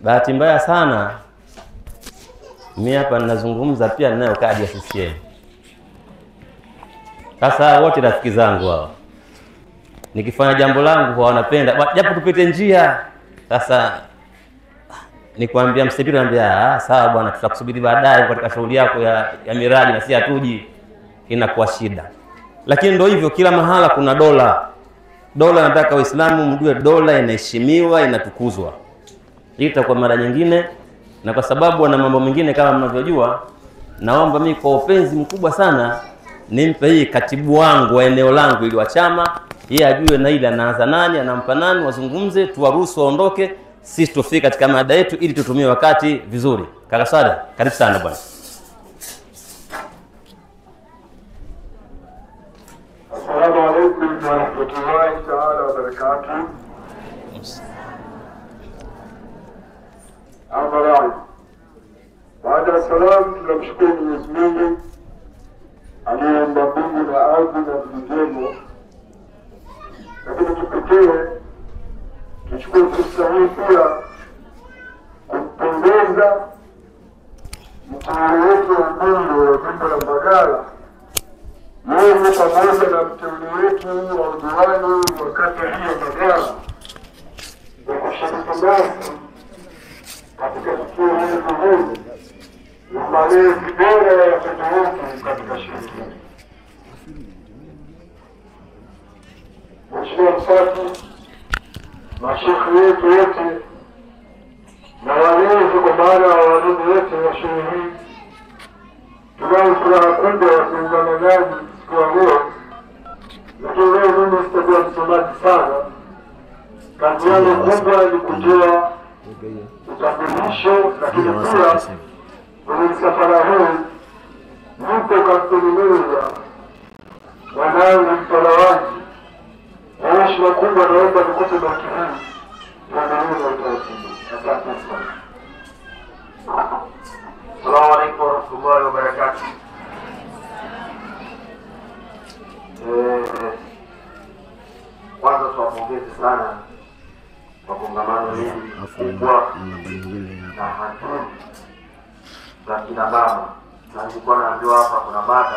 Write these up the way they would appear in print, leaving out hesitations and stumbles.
Bahati mbaya sana mimi hapa ninazungumza pia ninayo kadi ya CCM. Sasa wote rafiki zangu hao, nikifanya jambo langu wanapenda japo tupite njia. Sasa nikwambia msipiri, anambia sawa bwana, tutakusubiri baadaye katika shughuli yako ya miradi na si hatuji, inakuwa shida. Lakini ndio hivyo, kila mahala kuna dola. Dola, nataka Waislamu mjue dola inaheshimiwa, inatukuzwa. Hii itakuwa mara nyingine, na kwa sababu wana mambo mengine kama mnavyojua, naomba mimi kwa upenzi mkubwa sana nimpe hii katibu wangu wa eneo langu ili wa chama, yeye ajue na ile anaanza nani, anampa nani, wazungumze, tuwaruhusu waondoke, sisi tufike katika mada yetu ili tutumie wakati vizuri. Kaka Sada, karibu sana bwana. Assalamu alaykum wa rahmatullahi ta'ala wa barakatuh. Amalai. Baada ya salamu, tunamshukuru Mwenyezi Mungu aliyeumba mbingu na ardhi na vilivyomo. Lakini kipekee tuchukue fursa hii pia kumpongeza mteule wetu wa ubunge wa jimbo la Mbagala, yeye pamoja na mteule wetu wa udiwani wa kata hii ya Mbagala kwa kushiriki nasi katika tukio hili muhimu la malezi bora ya watoto wetu katika shule. Mheshimiwa Msaki, mashekhi wetu wote na walezi kwa maana wa walimu wote wa shule hii, tunayo furaha kubwa ya kuungana nanyi siku ya leo. Lakini leo mimi sitakuwa msomaji sana. Kazi yangu kubwa ni kutoa utambulisho, lakini pia kwenye msafara huu yuko kampeni wanangu Mtalawaji. Kwa heshima kubwa naomba nikupe baki hii tuendelee na utaratibu. Asante sana. Assalamu alaykum wa rahmatullahi wa barakatuh. Kwanza tuwapongeze sana kwa kongamano hili kubwa na hatua za kina mama. Na nilikuwa naambiwa hapa kuna mada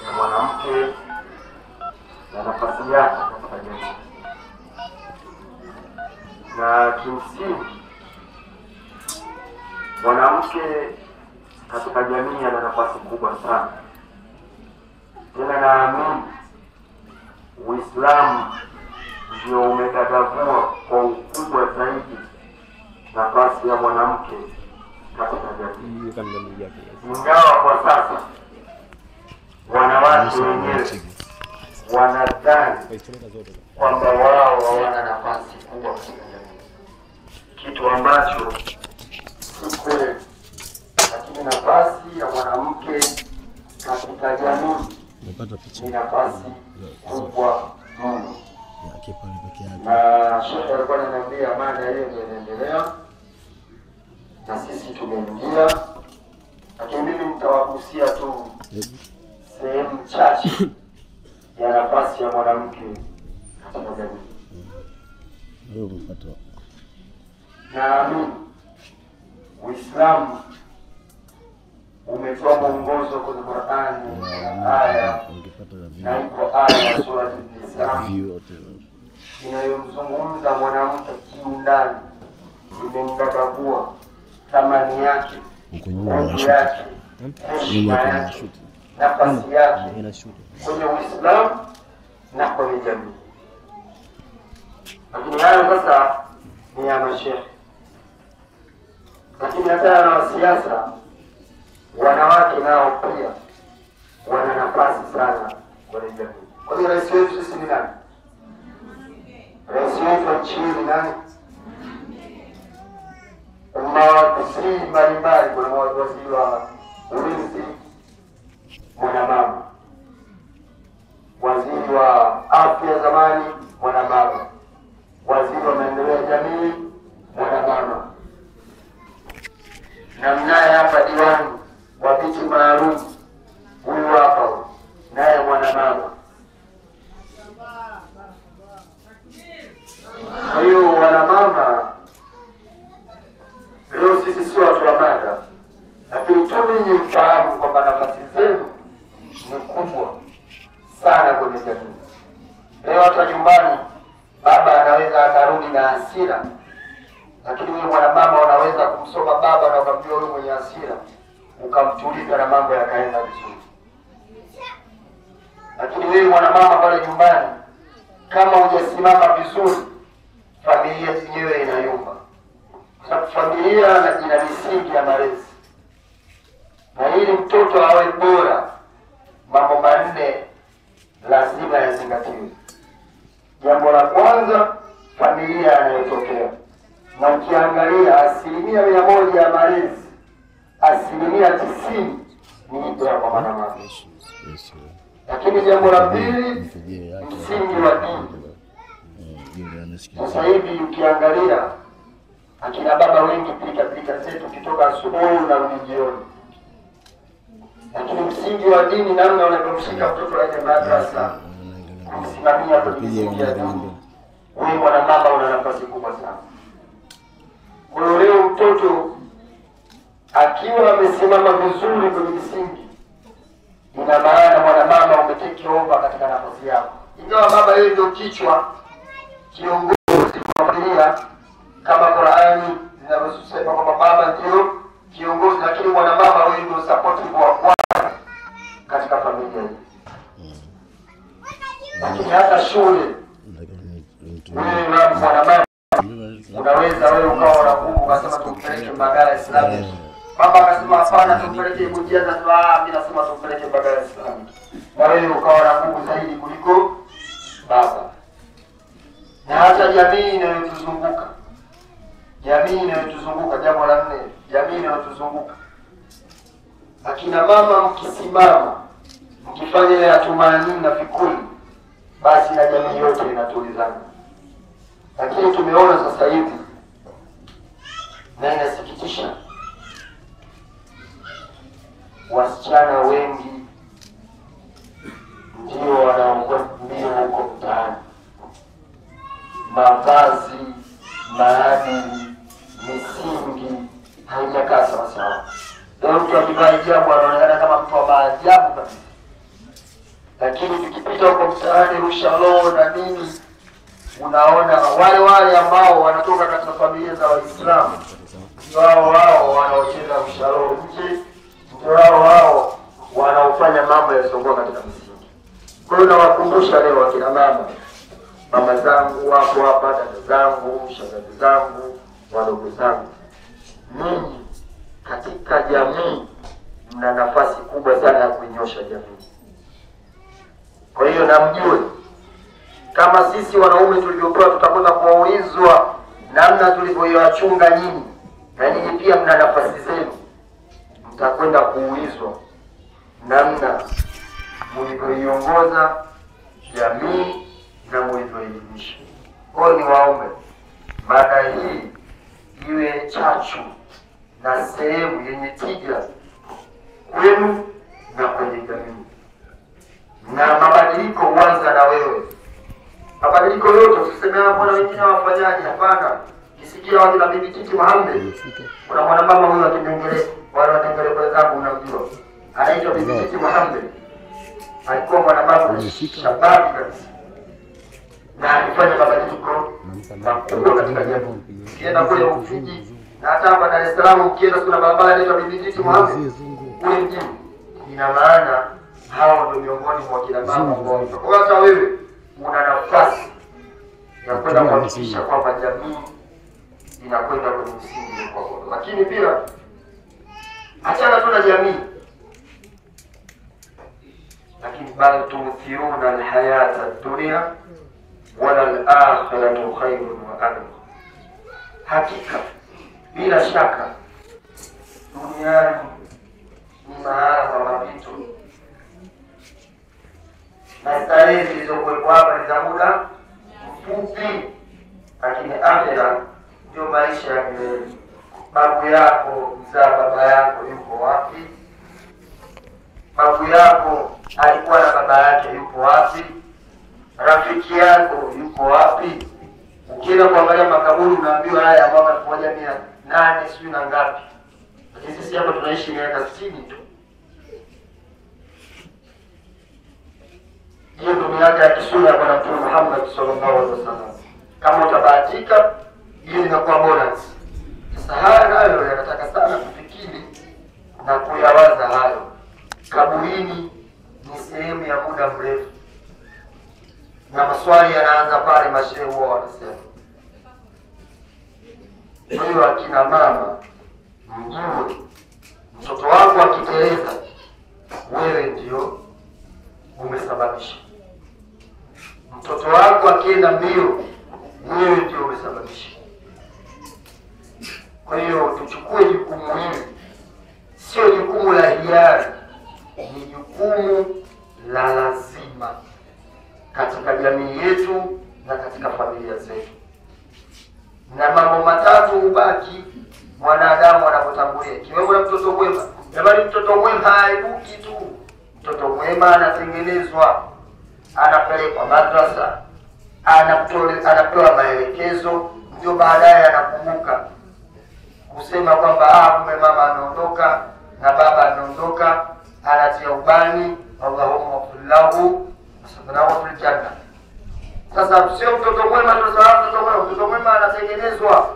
ya mwanamke na nafasi yake katika jamii. Na kimsingi mwanamke katika jamii ana nafasi kubwa sana. Tena naamini Uislamu ndio umedadavua kwa ukubwa zaidi nafasi ya mwanamke katika jamii. Ingawa kwa sasa wanawake wenyewe wanadhani kwamba wao hawana nafasi kubwa katika jamii, kitu ambacho si kweli. Lakini nafasi ya mwanamke katika jamii ni nafasi kubwa mno. Na shekhe alikuwa ananiambia mada hiyo ndio inaendelea na sisi tumeingia, lakini mimi nitawagusia tu sehemu chache ya nafasi ya mwanamke katika jamii. Naamini Uislamu umetoa mwongozo kwenye Qur'ani aya, na iko aya ya sura An-Nisa inayomzungumza mwanamke kiundani, imemdadavua thamani yake, nguvu yake, heshima yake, nafasi yake kwenye Uislamu na kwenye jamii. Lakini hayo sasa ni ya mashehe. Lakini hata na wasiasa, wanawake nao pia wana nafasi sana kwenye jamii. Kwa hiyo rais wetu sisi ni nani? Rais wetu wa nchi hii ni nani? Mawaziri mbalimbali, kuna waziri wa ulinzi mwanamama, waziri wa afya zamani mwanamama, waziri wa maendeleo ya jamii mwanamama, na mnaye hapa diwani wa viti maalum huyu hapa naye mwanamama. Kwa hiyo wanamama hasira, lakini wewe mwanamama unaweza kumsoma baba na ukamjua wewe mwenye hasira, ukamtuliza na mambo yakaenda vizuri. Lakini wewe mwanamama pale nyumbani, kama hujasimama vizuri, familia yenyewe inayumba. Kwa sababu familia ina misingi ya malezi, na ili mtoto awe bora, mambo manne lazima yazingatiwe. Jambo la kwanza, familia anayotokea. Na ukiangalia 100% ya malezi, 90% ni ibra kwa mama. Lakini jambo la pili, msingi wa dini. Sasa hivi ukiangalia akina baba wengi pilika zetu kitoka asubuhi na rudi jioni. Lakini msingi wa dini, namna unavyomshika mtoto aje madrasa, kumsimamia kwenye misingi ya dini, wewe mwanamama una nafasi kubwa sana. Kwa hiyo leo mtoto akiwa amesimama vizuri kwenye misingi, ina maana mwanamama umetake over katika nafasi yako. Ingawa baba yeye ndio kichwa, kiongozi wa familia, kama Qur'ani zinavyosema kwamba baba ndio kiongozi, lakini mwanamama wewe ndio supportive wa kwanza katika familia hii. Lakini hata shule, wewe mwanamama unaweza wewe ukawa na nguvu ukasema tumpeleke Mbagala Islamic. Baba akasema hapana, tumpeleke Bujia na mimi nasema tumpeleke Mbagala Islamic. Na wewe ukawa na nguvu zaidi kuliko baba. Na hata jamii inayotuzunguka. Jambo la 4, jamii inayotuzunguka. Akina mama mkisimama, mkifanya ile atumani na vikuli, basi na jamii yote inatulizana. Lakini tumeona sasa hivi, na inasikitisha, wasichana wengi ndio wanaokumbia huko mtaani. Mavazi, maadili, misingi haijakaa sawa sawa. Leo mtu akivaa hijabu anaonekana kama mtu wa maajabu kabisa. Lakini tukipita huko mtaani Rushalo na nini, unaona wale ambao wanatoka katika familia za Waislamu, wao wanaocheza Rushalo nje, wao wanaofanya mambo yasiyofaa katika misingi. Kwa hiyo nawakumbusha leo akina mama zangu wapo hapa, dada zangu, shangazi zangu, wadogo zangu, ninyi katika jamii mna nafasi kubwa sana ya kuinyosha jamii. Kwa hiyo namjue kama sisi wanaume tulivyopewa tutakwenda kuulizwa namna tulivyoiwachunga nyinyi, na nyinyi pia mna nafasi zenu, mtakwenda kuulizwa namna mlivyoiongoza jamii na mlivyoelimisha. Kwa hiyo niwaombe mada hii iwe chachu na sehemu yenye tija kwenu na kwenye jamii. Na mabadiliko huanza na wewe. Mabadiliko yote usiseme mbona wengine wafanyaje, hapana. Kisikia watu na Bibi Titi Mohamed, kuna mwanamama huyu wa Kitengele, wale wa Kitengele kwa sababu unamjua. Anaitwa Bibi Titi Mohamed. Alikuwa mwanamama shababu kabisa. Na alifanya mabadiliko makubwa katika jamii. Ukienda kule Ufiji na hata hapa Dar es Salaam ukienda kuna barabara inaitwa Bibi Titi Mohamed kule mjini. Ina maana hao ndio miongoni mwa kila mama ambao kwa hata wewe una nafasi ya kwenda kuhakikisha kwamba jamii inakwenda kwenye msingi kwa bora. Lakini pia achana tu na jamii, lakini bali tuthiruna alhayata ad-dunya wala al-akhiratu khayrun wa abqa. Hakika bila shaka duniani ni mahala pa mapito, na starehe zilizokuwepo hapa ni za muda mfupi, lakini akhera ndio maisha ya milele. Babu yako mzaa baba yako yuko wapi? Babu yako alikuwa na baba yake yuko wapi? Rafiki yako yuko wapi? Ukienda kuangalia makaburi unaambiwa haya ya mwaka 1800 sijui na ngapi. Lakini sisi hapa tunaishi miaka 60 tu. Hiyo ndio miaka ya kisura ya Bwana Mtume Muhammad sallallahu alaihi wasallam. Kama utabahatika hiyo inakuwa bonus. Sasa haya nayo yanataka sana kufikiri na kuyawaza hayo. Kaburini ni sehemu ya muda mrefu, na maswali yanaanza pale mashehe huwa wanasema. Kwa hiyo akina mama, mjue mtoto wako akiteleza, wewe ndio umesababisha. Mtoto wako akienda mbio, wewe ndio umesababisha. Kwa hiyo tuchukue jukumu hili, sio jukumu la hiari, ni jukumu la lazima katika jamii yetu na katika familia zetu. Na mambo matatu hubaki mwanadamu anapotangulia, ikiwemo na mtoto mwema. Jamani, mtoto mwema haibuki tu. Mtoto mwema anatengenezwa, anapelekwa madrasa, anapewa maelekezo, ndio baadaye anakumbuka kusema kwamba kumbe mama ameondoka na baba ameondoka, anatia ubani, Allahumma ighfir lahu wasabnahu fil janna. Sasa sio mtoto mwema tunasema mtoto mwema anatengenezwa.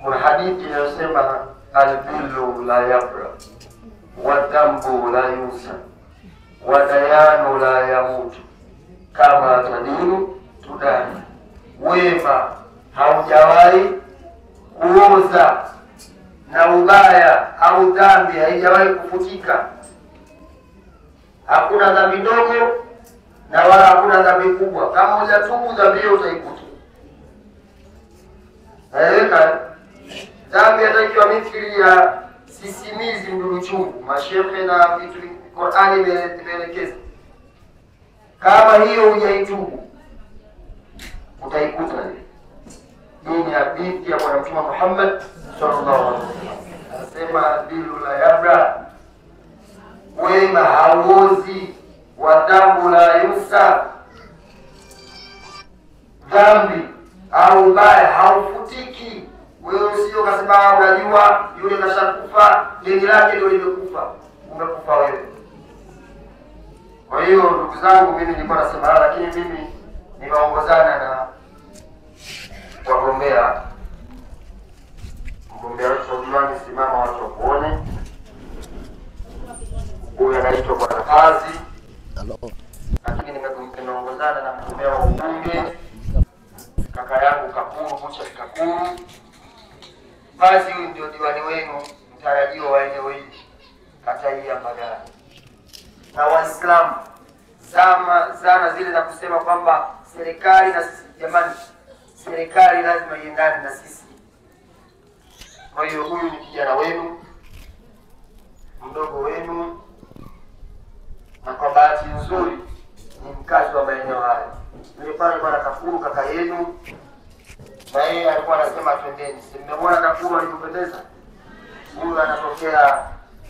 Kuna hadithi inayosema al-billu la yabra wa dhanbu la yusa wa dayanu la yamutu kama tadinu tudani. Wema haujawahi kuoza na ubaya au dhambi haijawahi kufutika. Hakuna dhambi ndogo na wala hakuna dhambi kubwa. Kama hujatubu dhambi hiyo utaikuta. Naeleka dhambi hatakiwa mithili ya sisimizi mdudu chungu. Mashehe na vitu Qur'ani imeelekeza. Kama hiyo hujaitubu utaikuta. Hii ni hadithi ya Bwana Mtume Muhammad sallallahu alaihi wasallam. Anasema bilu la yabra, wema hauozi, wa dhambu la yusa, dhambi au baya haufutiki. Wewe usio kasema unajua yule kashakufa, deni lake ndio limekufa, umekufa wewe. Kwa hiyo ndugu zangu, mimi nilikuwa nasema lakini mimi nimeongozana na wagombea. Mgombea wetu wa diwani, simama watu wakuone. Huyu anaitwa Bwana Kazi. Lakini nimeongozana na mgombea wa ubunge, kaka yangu Kakuru, Bucha Kakuru. Kazi huyu ndio diwani wenu mtarajiwa wa eneo hili, kata hii ya Mbagala. Na Waislamu, zana zile za kusema kwamba serikali na sisi, jamani, serikali lazima iendane na sisi. Kwa hiyo huyu ni kijana wenu, mdogo wenu, na kwa bahati nzuri ni mkazi wa maeneo haya. Yule pale Bwana Kakuru kaka yenu, na yeye alikuwa anasema twendeni. Si mmemwona Kakuru alipopendeza? Huyu anatokea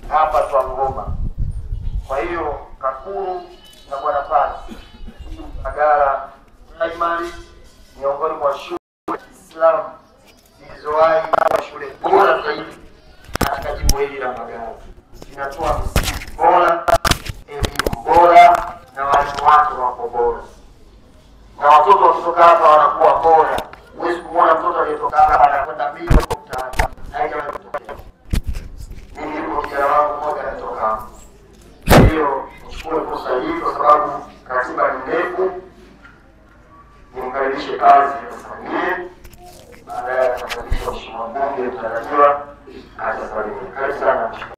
hapa Twangoma. Kwa hiyo Kakuru na Bwana Pasi, Mbagala Primary miongoni mwa shule za Kiislamu zilizowahi kuwa shule bora zaidi katika jimbo hili la Mbagala. Zinatoa msingi bora, elimu bora, na walimu wake wako bora. Na watoto wakitoka hapa wanakuwa bora. Huwezi kumwona mtoto aliyetoka hapa anakwenda mbio mtaani. Haijawahi kutokea. Mimi niko kijana wangu mmoja anatoka hapa.